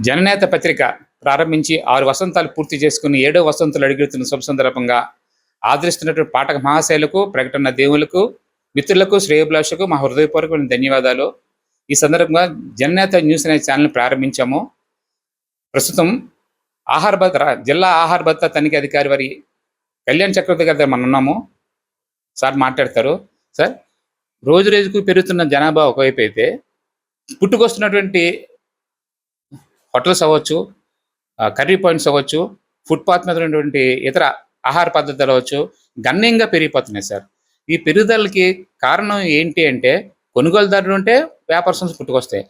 జననేత పత్రిక ప్రారంభించి 6 వసంతాలు పూర్తి చేసుకుని 7వ వసంతంలో అడుగుతున్న శుభ సందర్భంగా ఆదరిస్తున్నటువంటి పాఠక మహాశైలకు, ప్రకటన దేవులకు, మిత్రులకు, శ్రేయోభిలాషకు మా హృదయపూర్వకమైన ధన్యవాదాలు. ఈ సందర్భంగా జననేత న్యూస్ అనే ఛానల్ ప్రారంభించాము. ప్రస్తుతం జిల్లా ఆహార భద్రత తనిఖీ అధికారి వారి కళ్యాణ్ చక్రవర్తి గారి దగ్గర మనం ఉన్నాము. సార్ మాట్లాడతారు. సార్, రోజు రోజుకు పెరుగుతున్న జనాభా ఒకవైపు అయితే, పుట్టుకొస్తున్నటువంటి హోటల్స్ అవ్వచ్చు, కర్రీ పాయింట్స్ అవ్వచ్చు, ఫుట్పాత్ మీద ఉన్నటువంటి ఇతర ఆహార పద్ధతులు అవ్వచ్చు, గణనీయంగా పెరిగిపోతున్నాయి సార్. ఈ పెరుగుదలకి కారణం ఏంటి అంటే, కొనుగోలుదారులు ఉంటే వ్యాపార సంస్థలు పుట్టుకొస్తాయి.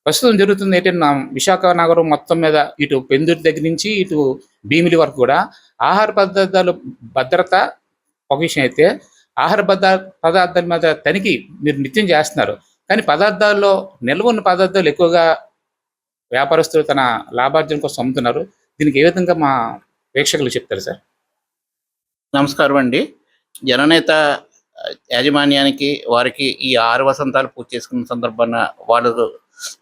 ప్రస్తుతం జరుగుతుంది ఏంటంటే, విశాఖ నగరం మొత్తం మీద ఇటు పెందుర్తి దగ్గర నుంచి ఇటు భీమిలి వరకు కూడా ఆహార పదార్థాలు భద్రత ఒక విషయం అయితే, ఆహార పదార్థాల మీద తనిఖీ మీరు నిత్యం చేస్తున్నారు. కానీ పదార్థాల్లో నిల్వ ఉన్న పదార్థాలు ఎక్కువగా వ్యాపారస్తులు తన లాభార్జన కోసం అమ్ముతున్నారు. దీనికి ఏ విధంగా మా ప్రేక్షకులు చెప్తారు సార్? నమస్కారం అండి. జననేత యాజమాన్యానికి, వారికి ఈ 6 వసంతాలు పూర్తి చేసుకున్న సందర్భాన వాళ్ళు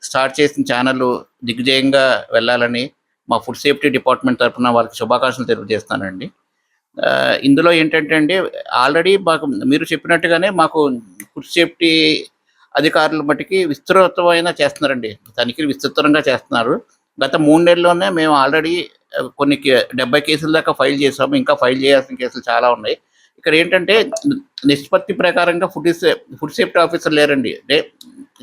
స్టార్ట్ చేసిన ఛానల్ దిగ్విజయంగా వెళ్ళాలని మా ఫుడ్ సేఫ్టీ డిపార్ట్మెంట్ తరఫున వాళ్ళకి శుభాకాంక్షలు తెలియజేస్తానండి. ఇందులో ఏంటంటే అండి, ఆల్రెడీ మాకు మీరు చెప్పినట్టుగానే మాకు ఫుడ్ సేఫ్టీ అధికారులు మట్టికి విస్తృతమైన చేస్తున్నారండి. తనిఖీలు విస్తృతంగా చేస్తున్నారు. గత 3 నెలల్లోనే మేము ఆల్రెడీ కొన్ని 70 కేసుల దాకా ఫైల్ చేసాము. ఇంకా ఫైల్ చేయాల్సిన కేసులు చాలా ఉన్నాయి. ఇక్కడ ఏంటంటే, నిష్పత్తి ప్రకారంగా ఫుడ్ సేఫ్టీ ఆఫీసర్ లేరండి. అంటే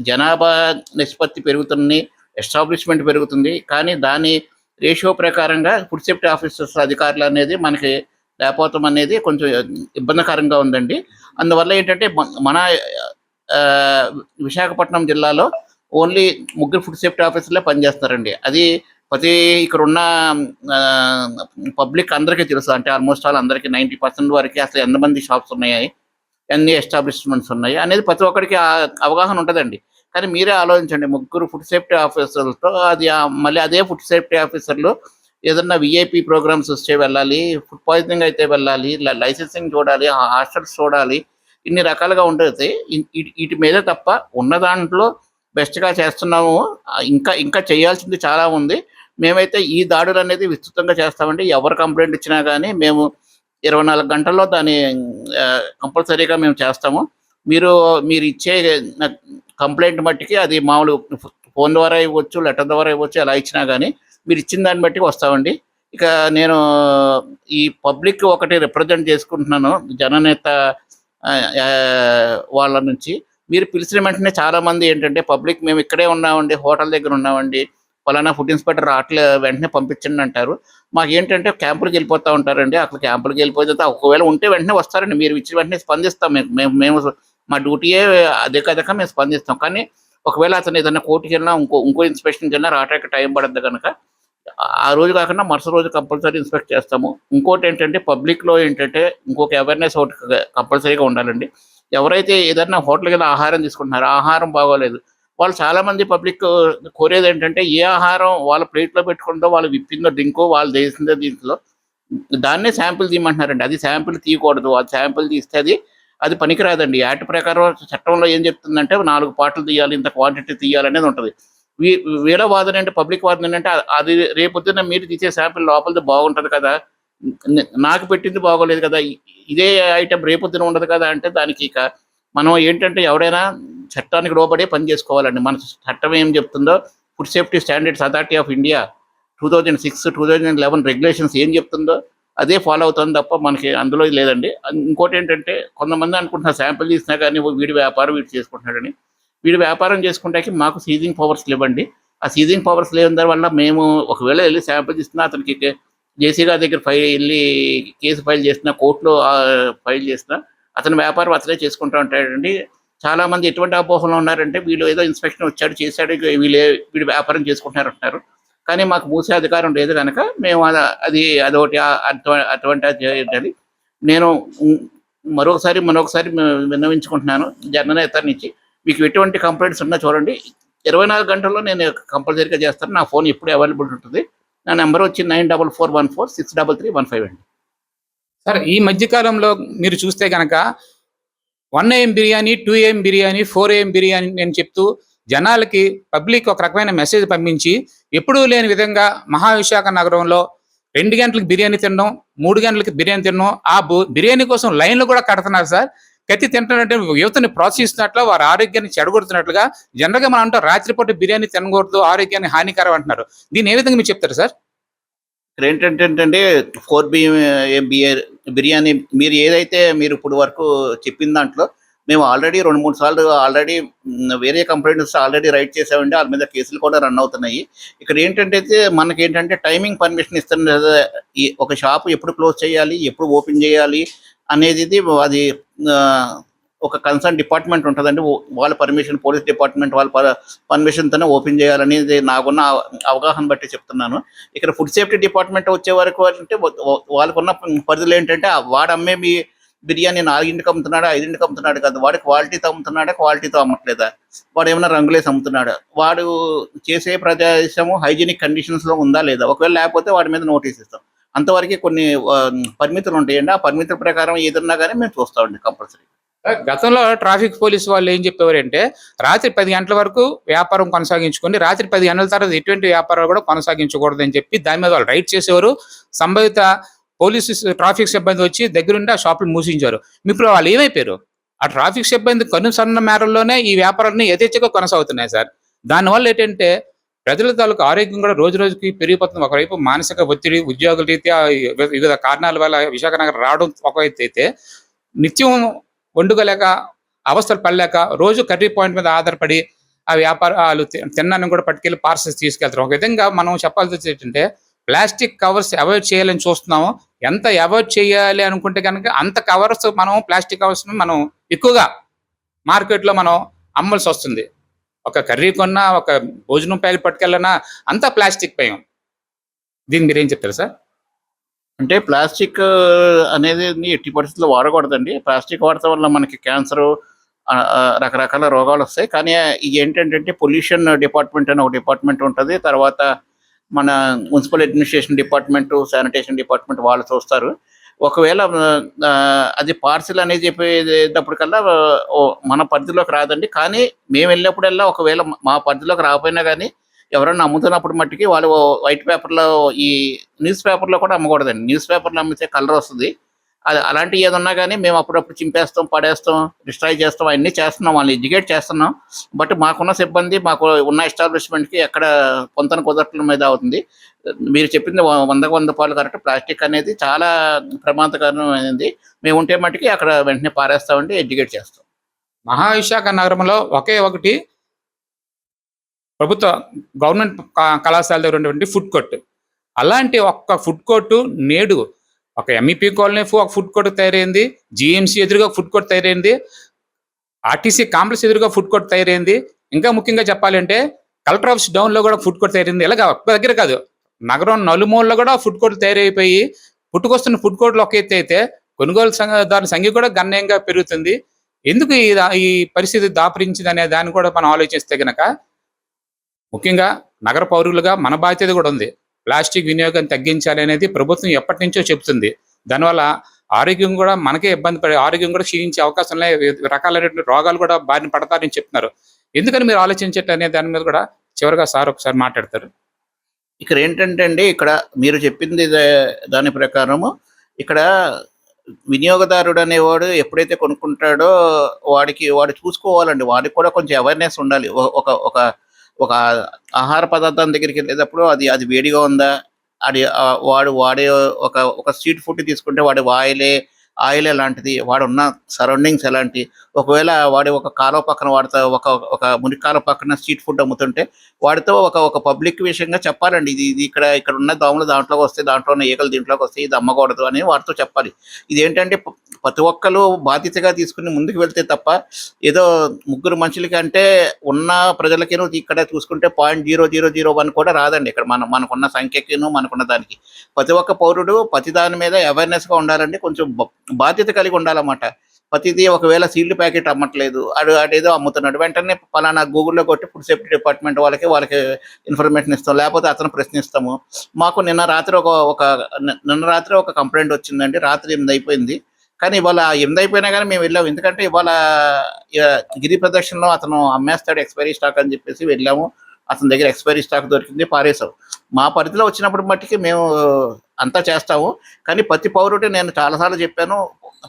జనాభా నిష్పత్తి పెరుగుతుంది, ఎస్టాబ్లిష్మెంట్ పెరుగుతుంది, కానీ దాని రేషియో ప్రకారంగా ఫుడ్ సేఫ్టీ ఆఫీసర్స్ అధికారులు అనేది మనకి లేకపోవటం అనేది కొంచెం ఇబ్బందికరంగా ఉందండి. అందువల్ల ఏంటంటే, మన విశాఖపట్నం జిల్లాలో ఓన్లీ 3 ఫుడ్ సేఫ్టీ ఆఫీసర్లే పనిచేస్తారండి. అది ఇక్కడున్న పబ్లిక్ అందరికీ తెలుసు. అంటే ఆల్మోస్ట్ అందరికీ 90% వరకు అసలు ఎంతమంది షాప్స్ ఉన్నాయి, ఎన్ని ఎస్టాబ్లిష్మెంట్స్ ఉన్నాయి అనేది ప్రతి ఒక్కరికి అవగాహన ఉంటుందండి. కానీ మీరే ఆలోచించండి, 3 ఫుడ్ సేఫ్టీ ఆఫీసర్లతో అది మళ్ళీ అదే ఫుడ్ సేఫ్టీ ఆఫీసర్లు ఏదన్నా విఐపి ప్రోగ్రామ్స్ వస్తే వెళ్ళాలి, ఫుడ్ పాయిజనింగ్ అయితే వెళ్ళాలి, లైసెన్సింగ్ చూడాలి, హాస్టల్స్ చూడాలి, ఇన్ని రకాలుగా ఉంటుంది. వీటి మీద తప్ప ఉన్న దాంట్లో బెస్ట్గా చేస్తున్నాము. ఇంకా చేయాల్సింది చాలా ఉంది. మేమైతే ఈ దాడులు అనేది విస్తృతంగా చేస్తామండి. ఎవరు కంప్లైంట్ ఇచ్చినా కానీ మేము 24 గంటల్లో దాన్ని కంపల్సరీగా మేము చేస్తాము. మీరు ఇచ్చే కంప్లైంట్ మట్టికి అది మామూలు ఫోన్ ద్వారా ఇవ్వచ్చు, లెటర్ ద్వారా ఇవ్వచ్చు, ఎలా ఇచ్చినా కానీ మీరు ఇచ్చిన దాన్ని బట్టి వస్తామండి. ఇక నేను ఈ పబ్లిక్ ఒకటి రిప్రజెంట్ చేసుకుంటున్నాను జననేత వాళ్ళ నుంచి. మీరు పిలిచిన వెంటనే చాలామంది ఏంటంటే, పబ్లిక్ మేము ఇక్కడే ఉన్నామండి, హోటల్ దగ్గర ఉన్నామండి, ఫలానా ఫుడ్ ఇన్స్పెక్టర్ రావట్లే, వెంటనే పంపించండి అంటారు. మాకు ఏంటంటే క్యాంపులకు వెళ్ళిపోతూ ఉంటారండి. అక్కడ క్యాంపులకు వెళ్ళిపోతే ఒకవేళ ఉంటే వెంటనే వస్తారండి. మీరు ఇచ్చిన వెంటనే స్పందిస్తాం. మేము మా డ్యూటీయే అదే కనుక మేము స్పందిస్తాం. కానీ ఒకవేళ అతను ఏదైనా కోర్టుకి వెళ్ళినా ఇంకో ఇన్స్పెక్షన్కి వెళ్ళినా రావడానికి టైం పడద్దు కనుక ఆ రోజు కాకుండా మరుసటి రోజు కంపల్సరీ ఇన్స్పెక్ట్ చేస్తాము. ఇంకోటి ఏంటంటే, పబ్లిక్లో ఏంటంటే ఇంకొక అవేర్నెస్ ఒకటి కంపల్సరీగా ఉండాలండి. ఎవరైతే ఏదైనా హోటల్కి వెళ్ళి ఆహారం తీసుకుంటున్నారో ఆహారం బాగోలేదు, వాళ్ళు చాలామంది పబ్లిక్ కోరేది ఏంటంటే, ఏ ఆహారం వాళ్ళ ప్లేట్లో పెట్టుకుందో, వాళ్ళు విప్పిందో డ్రింకో, వాళ్ళు చేసిందో దీంట్లో దాన్నే శాంపిల్ తీయమంటున్నారండి. అది శాంపిల్ తీయకూడదు. అది శాంపిల్ తీస్తే అది పనికిరాదండి. యాక్ట్ ప్రకారం చట్టంలో ఏం చెప్తుందంటే 4 పాటలు తీయాలి, ఇంత క్వాంటిటీ తీయాలనేది ఉంటుంది. వీళ్ళ వాదన అంటే, పబ్లిక్ వాదన ఏంటంటే, అది రేపొద్దున మీరు తీసే శాంపిల్ లోపలిది బాగుంటుంది కదా, నాకు పెట్టింది బాగోలేదు కదా, ఇదే ఐటెం రేపొద్దున ఉండదు కదా అంటే, దానికి ఇక మనం ఏంటంటే ఎవరైనా చట్టానికి లోబడే పని చేసుకోవాలండి. మన చట్టం ఏం చెప్తుందో, food safety standards authority of India 2006, 2011 regulations ఏం చెప్తుందో అదే ఫాలో అవుతుంది తప్ప మనకి అందులో లేదండి. ఇంకోటి ఏంటంటే, కొంతమంది అనుకుంటున్నారు శాంపిల్ తీసినా కానీ వీడి వ్యాపారం వీడు చేసుకుంటున్నాడని. వీడు వ్యాపారం చేసుకుంటాకి మాకు సీజింగ్ పవర్స్ లేవండి. ఆ సీజింగ్ పవర్స్ లేని వల్ల మేము ఒకవేళ వెళ్ళి శాంపిల్ ఇస్తున్నా, అతనికి జేసీ గారి దగ్గర వెళ్ళి కేసు ఫైల్ చేసినా, కోర్టులో ఫైల్ చేసినా అతని వ్యాపారం అతనే చేసుకుంటూ ఉంటాడండి. చాలామంది ఎటువంటి అపోహలో ఉన్నారంటే, వీళ్ళు ఏదో ఇన్స్పెక్షన్ వచ్చాడు చేశాడు, వీడు వ్యాపారం చేసుకుంటున్నారు అంటారు. కానీ మాకు మూసే అధికారం లేదు కనుక మేము అదొకటి అటువంటి చేయాలి. నేను మరొకసారి విన్నవించుకుంటున్నాను జననేత నుంచి, మీకు ఎటువంటి కంప్లైంట్స్ ఉన్నా చూడండి, 24 గంటల్లో నేను కంపల్సరీగా చేస్తాను. నా ఫోన్ ఎప్పుడు అవైలబుల్ ఉంటుంది. నా నెంబర్ వచ్చి 9441463315 అండి. సార్, ఈ మధ్యకాలంలో మీరు చూస్తే కనుక 1 AM biryani, 2 AM biryani, 4 AM biryani అని చెప్తూ జనాలకి పబ్లిక్ ఒక రకమైన మెసేజ్ పంపించి ఎప్పుడూ లేని విధంగా మహావిశాఖ నగరంలో 2 గంటలకు బిర్యానీ తినడం, 3 గంటలకి బిర్యానీ తినడం, బిర్యానీ కోసం లైన్లు కూడా కడుతున్నారు సార్. కత్తి తింటున్నట్టు యువతని ప్రోత్సహిస్తున్నట్లు, వారి ఆరోగ్యాన్ని చెడగొడుతున్నట్లుగా. జనరల్గా మనం అంటాం రాత్రిపూట బిర్యానీ తినకూడదు, ఆరోగ్యాన్ని హానికరం అంటున్నారు. దీన్ని ఏ విధంగా మీరు చెప్తారు సార్? ఇక్కడ ఏంటంటే 4 బిర్యానీ మీరు ఏదైతే మీరు ఇప్పుడు వరకు చెప్పిన దాంట్లో మేము ఆల్రెడీ 2-3 సార్లు ఆల్రెడీ వేరే కంప్లైంట్స్ ఆల్రెడీ రైట్ చేసామండి. వాళ్ళ మీద కేసులు కూడా రన్ అవుతున్నాయి. ఇక్కడ ఏంటంటే మనకేంటంటే టైమింగ్ పర్మిషన్ ఇస్తున్న ఈ ఒక షాప్ ఎప్పుడు క్లోజ్ చేయాలి, ఎప్పుడు ఓపెన్ చేయాలి అనేది అది ఒక కన్సర్న్ డిపార్ట్మెంట్ ఉంటుందండి. వాళ్ళ పర్మిషన్, పోలీస్ డిపార్ట్మెంట్ వాళ్ళ పర్మిషన్తోనే ఓపెన్ చేయాలనేది నాకున్న అవగాహన బట్టి చెప్తున్నాను. ఇక్కడ ఫుడ్ సేఫ్టీ డిపార్ట్మెంట్ వచ్చే వరకు అంటే వాళ్ళకున్న పరిధులు ఏంటంటే వాడు అమ్మే బిర్యానీ 4ంటికి అమ్ముతున్నాడా, 5ంటికి అమ్ముతున్నాడు కాదు. వాడు క్వాలిటీతో అమ్ముతున్నాడా, క్వాలిటీతో అమ్మట్లేదా, వాడు ఏమైనా రంగులేసి అమ్ముతున్నాడా, వాడు చేసే ప్రదేశము హైజీనిక్ కండిషన్స్లో ఉందా లేదా, ఒకవేళ లేకపోతే వాడి మీద నోటీస్ ఇస్తాం. అంతవరకు కొన్ని పరిమితులు ఉంటాయండి. ఆ పరిమితుల ప్రకారం ఏదన్నా కానీ మేము చూస్తామండి కంపల్సరీ. గతంలో ట్రాఫిక్ పోలీసు వాళ్ళు ఏం చెప్పేవారంటే రాత్రి 10 గంటల వరకు వ్యాపారం కొనసాగించుకొని రాత్రి 10 గంటల తర్వాత ఎటువంటి వ్యాపారాలు కూడా కొనసాగించకూడదని చెప్పి దాని మీద వాళ్ళు రైడ్ చేసేవారు. సంబంధిత పోలీసు ట్రాఫిక్ సిబ్బంది వచ్చి దగ్గరుండి ఆ షాపులు మూసించారు. ఇప్పుడు వాళ్ళు ఏమైపోయారు? ఆ ట్రాఫిక్ సిబ్బంది కనుసన్న మేరల్లోనే ఈ వ్యాపారాన్ని యథేచ్ఛగా కొనసాగుతున్నాయి సార్. దానివల్ల ఏంటంటే ప్రజల తాలూకు ఆరోగ్యం కూడా రోజు రోజుకి పెరిగిపోతుంది. ఒకవైపు మానసిక ఒత్తిడి, ఉద్యోగుల రీత్యా వివిధ కారణాల వల్ల విశాఖ నగరం రావడం ఒకవైపు అయితే, నిత్యం వండుకోలేక అవస్థలు పడలేక రోజు కర్రీ పాయింట్ మీద ఆధారపడి ఆ వ్యాపారాలు తిన్నాను కూడా పట్టుకెళ్ళి పార్సల్స్ తీసుకెళ్తారు. ఒక విధంగా మనం చెప్పాల్సి ఏంటంటే ప్లాస్టిక్ కవర్స్ అవాయిడ్ చేయాలని చూస్తున్నాము. ఎంత అవాయిడ్ చేయాలి అనుకుంటే కనుక అంత కవర్స్ మనం ప్లాస్టిక్ కవర్స్ మనం ఎక్కువగా మార్కెట్లో మనం అమ్మాల్సి వస్తుంది. ఒక కర్రీ కొన్నా, ఒక భోజనం ప్యాకెట్ పట్టుకెళ్ళినా అంతా ప్లాస్టిక్ పయం. దీన్ని మీరేం చెప్తారు సార్? అంటే ప్లాస్టిక్ అనేది ఎట్టి పరిస్థితుల్లో వాడకూడదండి. ప్లాస్టిక్ వాడటం వల్ల మనకి క్యాన్సరు, రకరకాల రోగాలు వస్తాయి. కానీ ఇది ఏంటంటే పొల్యూషన్ డిపార్ట్మెంట్ అని ఒక డిపార్ట్మెంట్ ఉంటుంది. తర్వాత మన municipal administration department, sanitation department వాళ్ళు చూస్తారు. ఒకవేళ అది పార్సిల్ అనేది చెప్పేటప్పటికల్లా మన పరిధిలోకి రాదండి. కానీ మేము వెళ్ళినప్పుడల్లా ఒకవేళ మా పరిధిలోకి రాకపోయినా కానీ ఎవరన్నా అమ్ముతున్నప్పుడు మట్టికి వాళ్ళు వైట్ పేపర్లో, ఈ న్యూస్ పేపర్లో కూడా అమ్మకూడదండి. న్యూస్ పేపర్లో అమ్మితే కలర్ వస్తుంది. అది అలాంటివి ఏదన్నా కానీ మేము అప్పుడప్పుడు చింపేస్తాం, పడేస్తాం, డిస్ట్రాయ్ చేస్తాం, అన్నీ చేస్తున్నాం, వాళ్ళని ఎడ్యుకేట్ చేస్తున్నాం. బట్ మాకున్న సిబ్బంది, మాకు ఉన్న ఎస్టాబ్లిష్మెంట్కి ఎక్కడ పొంతన కుదరట్ల మీద అవుతుంది. మీరు చెప్పింది 100కు 100 పాలు కరెక్ట్. ప్లాస్టిక్ అనేది చాలా ప్రమాదకరమైనది. మేము ఉంటే మట్టుకి అక్కడ వెంటనే పారేస్తామండి, ఎడ్యుకేట్ చేస్తాం. మహావిశాఖ నగరంలో ఒకే ఒకటి ప్రభుత్వ గవర్నమెంట్ కళాశాల దగ్గర ఉన్నటువంటి ఫుడ్ కోర్ట్. అలాంటి ఒక్క ఫుడ్ కోర్టు నేడు ఒక ఎంఈపీ కాలనీ ఒక ఫుడ్ కోర్ట్ తయారైంది, జిఎంసీ ఎదురుగా ఫుడ్ కోర్ట్ తయారైంది, ఆర్టీసీ కాంప్లెక్స్ ఎదురుగా ఫుడ్ కోర్ట్ తయారైంది. ఇంకా ముఖ్యంగా చెప్పాలంటే కలెక్టర్ ఆఫీస్ డౌన్లో కూడా ఫుడ్ కోర్ట్ తయారైంది. ఇలాగా ఒక్క దగ్గర కాదు, నగరం నలుమూలలో కూడా ఫుడ్ కోర్ట్ తయారైపోయి పుట్టుకొస్తున్న ఫుడ్ కోర్టులు ఒక ఎత్తు అయితే కొనుగోలుదారుల సంఖ్య కూడా గణనీయంగా పెరుగుతుంది. ఎందుకు ఈ పరిస్థితి దాపురించింది అనే దాన్ని కూడా మనం ఆలోచిస్తే గనక ముఖ్యంగా నగర పౌరులుగా మన బాధ్యత కూడా ఉంది. ప్లాస్టిక్ వినియోగం తగ్గించాలి అనేది ప్రభుత్వం ఎప్పటి నుంచో చెబుతుంది. దానివల్ల ఆరోగ్యం కూడా మనకే ఇబ్బంది పడే, ఆరోగ్యం కూడా క్షీణించే అవకాశం ఉన్నాయి. రకాలైనటువంటి రోగాలు కూడా బారిన పడతారని చెప్తున్నారు. ఎందుకని మీరు ఆలోచించట్టు అనే దాని మీద కూడా చివరిగా సార్ ఒకసారి మాట్లాడతారు. ఇక్కడ ఏంటంటే అండి, ఇక్కడ మీరు చెప్పింది దాని ప్రకారము ఇక్కడ వినియోగదారుడు అనేవాడు ఎప్పుడైతే కొనుక్కుంటాడో వాడు చూసుకోవాలండి. వాడికి కూడా కొంచెం అవేర్నెస్ ఉండాలి. ఒక ఒక ఒక ఆహార పదార్థం దగ్గరికి వెళ్ళేటప్పుడు అది వేడిగా ఉందా, అది వాడు వాడే ఒక స్ట్రీట్ ఫుడ్ తీసుకుంటే వాడి ఆయిల్ ఎలాంటిది, వాడు ఉన్న సరౌండింగ్స్ ఎలాంటి, ఒకవేళ వాడి ఒక కాలువ పక్కన ఒక మురికి కాలువ పక్కన స్ట్రీట్ ఫుడ్ అమ్ముతుంటే వాడితో ఒక పబ్లిక్ విషయంగా చెప్పాలండి. ఇది ఇక్కడ ఉన్న దోమలు దాంట్లోకి వస్తే, దాంట్లో ఉన్న ఈగలు దీంట్లోకి వస్తే, ఇది అమ్మకూడదు అని వాడితో చెప్పాలి. ఇదేంటంటే ప్రతి ఒక్కరు బాధ్యతగా తీసుకుని ముందుకు వెళ్తే తప్ప ఏదో ముగ్గురు మనుషులకి అంటే ఉన్న ప్రజలకేనో ఇక్కడ చూసుకుంటే 0.0001 కూడా రాదండి. ఇక్కడ మనకున్న సంఖ్యకిను మనకున్న దానికి ప్రతి ఒక్క పౌరుడు ప్రతి దాని మీద అవేర్నెస్గా ఉండాలండి. కొంచెం బాధ్యత కలిగి ఉండాలన్నమాట. ప్రతిదీ ఒకవేళ సీల్డ్ ప్యాకెట్ అమ్మట్లేదు, అదేదో అమ్ముతున్నాడు, వెంటనే పలానా గూగుల్లో కొట్టి ఫుడ్ సేఫ్టీ డిపార్ట్మెంట్ వాళ్ళకి ఇన్ఫర్మేషన్ ఇస్తాం, లేకపోతే అతను ప్రశ్నిస్తాము. మాకు నిన్న రాత్రి ఒక కంప్లైంట్ వచ్చిందండి. రాత్రి 8 అయిపోయింది. కానీ ఇవాళ 8 అయిపోయినా కానీ మేము వెళ్ళాము. ఎందుకంటే ఇవాళ గిరి ప్రదర్శనలో అతను అమ్మేస్తాడు ఎక్స్పైరీ స్టాక్ అని చెప్పేసి వెళ్ళాము. అతని దగ్గర ఎక్స్పైరీ స్టాక్ దొరికింది, పారేసాం. మా పరిధిలో వచ్చినప్పుడు మట్టికి మేము అంతా చేస్తాము. కానీ ప్రతి పౌరుడు, నేను చాలాసార్లు చెప్పాను,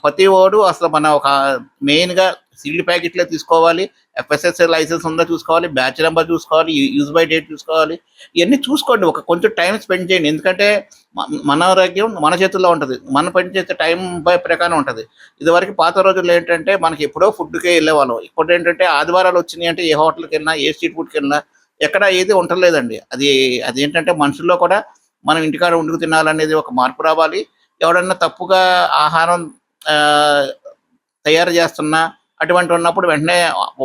ప్రతి ఓడు అసలు మన ఒక మెయిన్గా సీల్డ్ ప్యాకెట్లే తీసుకోవాలి, ఎఫ్ఎస్ఎస్ఐ లైసెన్స్ ఉందో చూసుకోవాలి, బ్యాచ్ నెంబర్ చూసుకోవాలి, యూజ్ బై డేట్ చూసుకోవాలి. ఇవన్నీ చూసుకోండి, ఒక కొంచెం టైం స్పెండ్ చేయండి. ఎందుకంటే మన ఆరోగ్యం మన చేతుల్లో ఉంటుంది, మన పని చేసే టైం బై ప్రకారం ఉంటుంది. ఇదివరకు పాత రోజుల్లో ఏంటంటే మనకి ఎప్పుడో ఫుడ్కే వెళ్ళేవాళ్ళం. ఇప్పుడు ఏంటంటే ఆదివారాలు వచ్చినాయి అంటే ఏ హోటల్కి వెళ్ళినా, ఏ స్ట్రీట్ ఫుడ్కి వెళ్ళినా ఎక్కడ ఏది ఉండలేదండి. అది ఏంటంటే మనుషుల్లో కూడా మనం ఇంటికాడ వండుకు తినాలనేది ఒక మార్పు రావాలి. ఎవడన్నా తప్పుగా ఆహారం తయారు చేస్తున్నా అటువంటి ఉన్నప్పుడు వెంటనే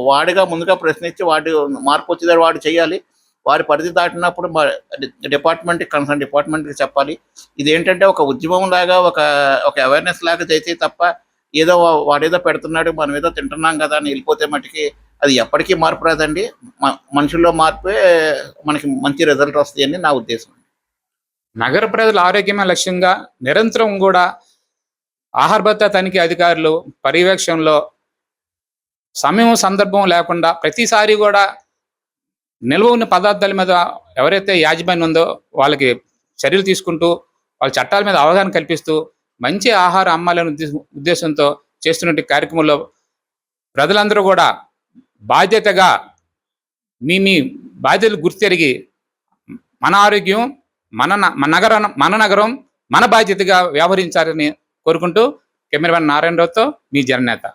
వాడిగా ముందుగా ప్రశ్నించి వాడి మార్పు వచ్చేదాడు వాడు చేయాలి. వాడి పరిధి దాటినప్పుడు కన్సర్న్ డిపార్ట్మెంట్కి చెప్పాలి. ఇదేంటంటే ఒక ఉద్యమం లాగా, ఒక అవేర్నెస్ లాగా చేసి తప్ప ఏదో వాడేదో పెడుతున్నాడు మనం ఏదో తింటున్నాం కదా అని వెళ్ళిపోతే మటుకి అది ఎప్పటికీ మార్పు రాదండి. మనుషుల్లో మార్పే మనకి మంచి రిజల్ట్ వస్తాయని నా ఉద్దేశం. నగర ప్రజల ఆరోగ్యమే లక్ష్యంగా నిరంతరం కూడా ఆహార భద్రతా తనిఖీ అధికారులు పర్యవేక్షణలో సమయం సందర్భం లేకుండా ప్రతిసారి కూడా నిల్వ ఉన్న పదార్థాల మీద ఎవరైతే యాజమాన్యం ఉందో వాళ్ళకి చర్యలు తీసుకుంటూ వాళ్ళ చట్టాల మీద అవగాహన కల్పిస్తూ మంచి ఆహారం అమ్మాలనే ఉద్దేశంతో చేస్తున్న కార్యక్రమంలో ప్రజలందరూ కూడా బాధ్యతగా మీ బాధ్యతలు గుర్తెరిగి మన ఆరోగ్యం మన నగరం మన బాధ్యతగా వ్యవహరించాలని కోరుకుంటూ కెమెరామెన్ నారాయణరావుతో మీ జననేత.